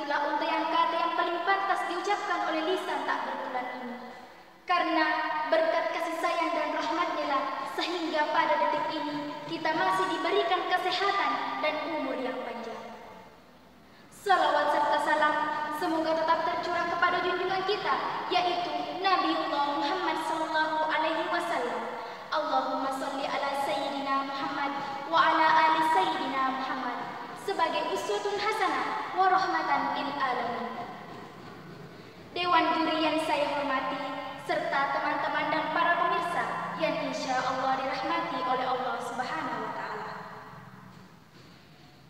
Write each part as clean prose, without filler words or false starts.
itulah untaian kata yang paling pantas diucapkan oleh lisan tak bertulan ini. Karena berkat kasih sayang dan rahmat-Nya lah sehingga pada detik ini kita masih diberikan kesehatan dan umur yang panjang. Salawat serta salam semoga tetap tercurah kepada junjungan kita, yaitu Nabiullah Muhammad sallallahu alaihi wasallam. Allahumma shalli ala sayyidina Muhammad wa ala ali sayyidina Muhammad sebagai uswatun hasanah wa rahmatan lil alamin. Dewan juri yang saya hormati serta teman-teman dan para pemirsa yang insya Allah dirahmati oleh Allah Subhanahu wa Ta'ala.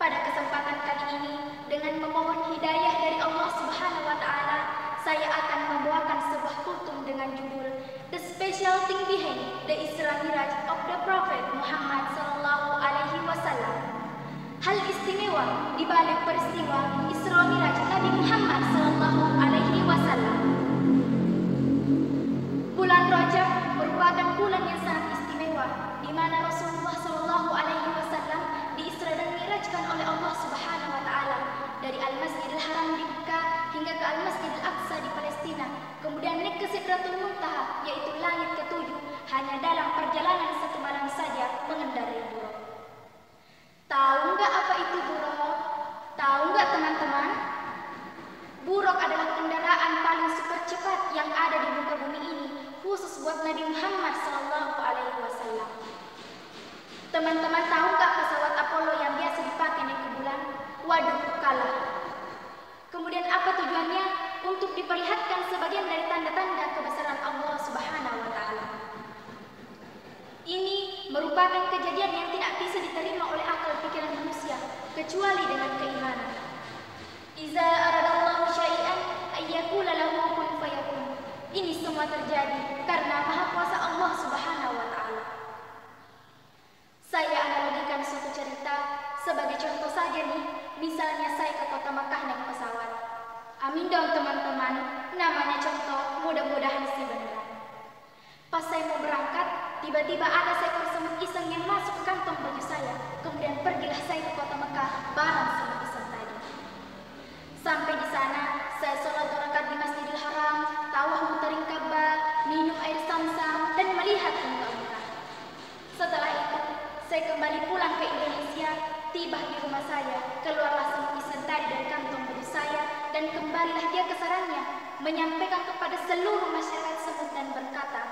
Pada kesempatan kali ini, dengan memohon hidayah dari Allah Subhanahu wa Ta'ala, saya akan membawakan sebuah kultum dengan judul The Special Thing Behind the Isra Miraj of the Prophet Muhammad sallallahu alaihi wasallam. Hal istimewa di balik peristiwa Isra Miraj Nabi Muhammad sallallahu alaihi wasallam. Bulan Rajab merupakan bulan yang sangat istimewa, di mana Rasulullah sallallahu alaihi wasallam diisra dan mirajkan oleh Allah Subhanahu wa Ta'ala dari Al-Masjidil Haram di Mekah hingga ke Al-Masjidil Aqsa di Palestina, kemudian naik ke Sidratul Muntaha, yaitu langit ketujuh, hanya dalam perjalanan satu malam saja mengendarai buruk. Tahu nggak apa itu buruk? Tahu nggak teman-teman? Buruk adalah kendaraan paling super cepat yang ada di muka bumi ini, khusus buat Nabi Muhammad sallallahu alaihi wasallam. Teman-teman tahu nggak pesawat Apollo yang biasa dipakai naik ke bulan? Waduh, kalah. Kemudian apa tujuannya? Untuk diperlihatkan sebagian dari tanda-tanda kebesaran Allah Subhanahu wa Ta'ala. Ini merupakan kejadian yang tidak bisa diterima oleh akal pikiran manusia kecuali dengan keimanan. Iza aradallahu syai'an ayyakula lahu kun fayakun. Ini semua terjadi karena Maha Kuasa Allah Subhanahu wa Ta'ala. Saya analogikan suatu cerita sebagai contoh saja nih. Misalnya saya ke kota Makkah naik pesawat. Amin dong teman-teman, namanya contoh, mudah-mudahan sih beneran. Pas saya mau berangkat, tiba-tiba ada seekor semut iseng yang masuk ke kantong baju saya. Kemudian pergilah saya ke kota Mekah bareng semut iseng tadi. Sampai di sana, saya sholat 2 rakaat di Masjidil Haram, tawaf muterin Ka'bah, minum air Zamzam dan melihat unta-unta. Setelah itu, saya kembali pulang ke Indonesia. Tiba di rumah saya, keluarlah semut iseng tadi dari kantong baju saya dan kembalilah dia ke sarangnya, menyampaikan kepada seluruh masyarakat semut dan berkata,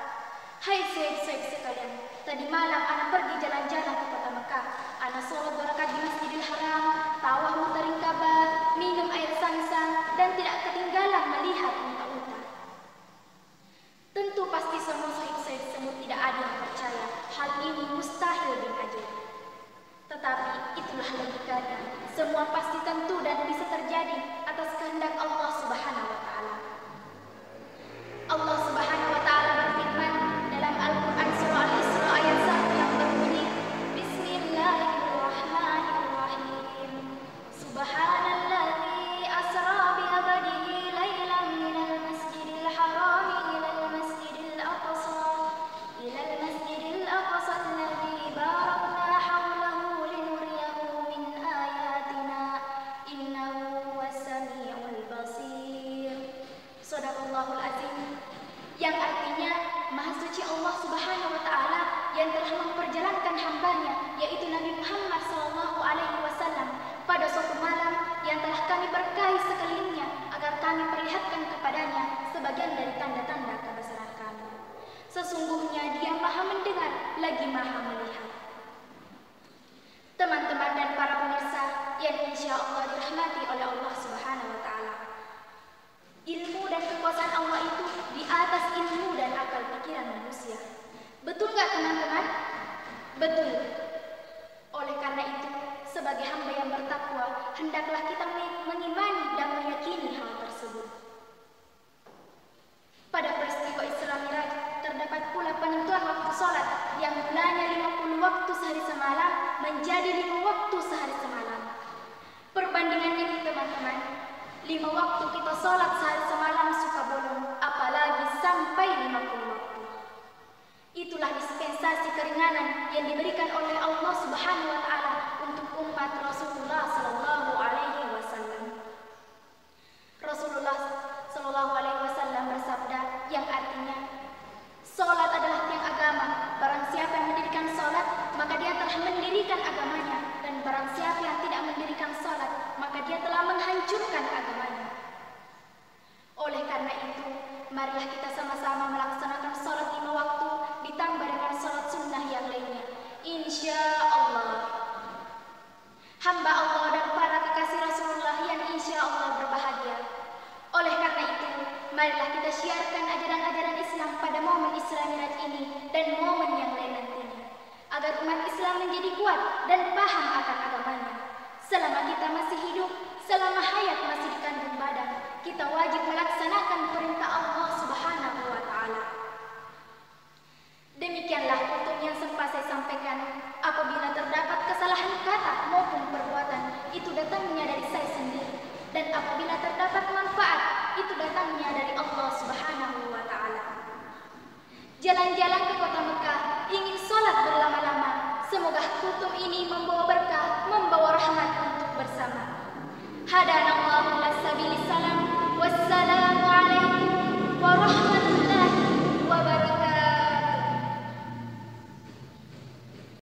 "Hai sahabat sekalian, tadi malam anak pergi jalan-jalan ke kota Mekah. Anak sholat 2 rakaat di Masjidil Haram, tawaf muterin Ka'bah, minum air Zamzam dan tidak ketinggalan melihat unta-unta." Tentu pasti semua sahib-sahib semut tidak ada yang percaya hal ini mustahil bin ajaib. Tetapi itulah logikanya, semua pasti tentu dan bisa terjadi atas kehendak Allah Subhanahu wa Ta'ala. Allah Subhanahu wa Ta'ala berfirman dalam Al-Quran surah Al-Isra ayat 1 yang berbunyi, Bismillahirrahmanirrahim. Subhanalladzi asra bi 'abdihi lailan minal masjidil haram ilal masjidil aqsa alladzi barakna hawlahu linuriyahu min ayatina innahu was-sami'ul basir. Shadaqallahul azim. Yang artinya Maha Suci Allah Subhanahu wa Ta'ala yang telah memperjalankan hambanya, yaitu Nabi Muhammad sallallahu alaihi wasallam pada suatu malam yang telah kami berkahi sekelilingnya agar kami perlihatkan kepadanya sebagian dari tanda-tanda kebesaran kami. Sesungguhnya Dia Maha mendengar lagi Maha melihat. Teman-teman dan para pemirsa yang insya Allah dirahmati oleh Allah Subhanahu wa Ta'ala, ilmu dan kekuasaan Allah itu di atas ilmu dan akal pikiran manusia. Betul nggak teman-teman? Betul. Oleh karena itu, sebagai hamba yang bertakwa, hendaklah kita mengimani dan meyakini hal tersebut. Pada peristiwa Isra Miraj, terdapat pula penentuan waktu sholat yang mulanya 50 waktu sehari semalam menjadi 5 waktu sehari semalam. Perbandingannya nih teman-teman, 5 waktu kita sholat sehari semalam suka bolong, apalagi sampai 50 waktu. Itulah dispensasi keringanan yang diberikan oleh Allah Subhanahu wa Ta'ala untuk umat Rasulullah sallallahu alaihi wasallam. hamba Allah dan para kekasih Rasulullah yang insya Allah berbahagia. Oleh karena itu, marilah kita syiarkan ajaran-ajaran Islam pada momen Isra Miraj ini dan momen yang lain nantinya, agar umat Islam menjadi kuat dan paham akan agamanya. Selama kita masih hidup, selama hayat masih dikandung badan, kita wajib melaksanakan perintah Allah Subhanahu wa Ta'ala. Demikianlah hukum yang sempat saya sampaikan. Apabila terdapat kesalahan kata maupun perbuatan, itu datangnya dari saya sendiri. Dan apabila terdapat manfaat, itu datangnya dari Allah Subhanahu wa Ta'ala. Jalan-jalan ke kota Mekah, ingin sholat berlama-lama. Semoga hukum ini membawa berkah, membawa rahmat untuk bersama. Hadanallahu ila sabilis salam. Wassalamu alaikum.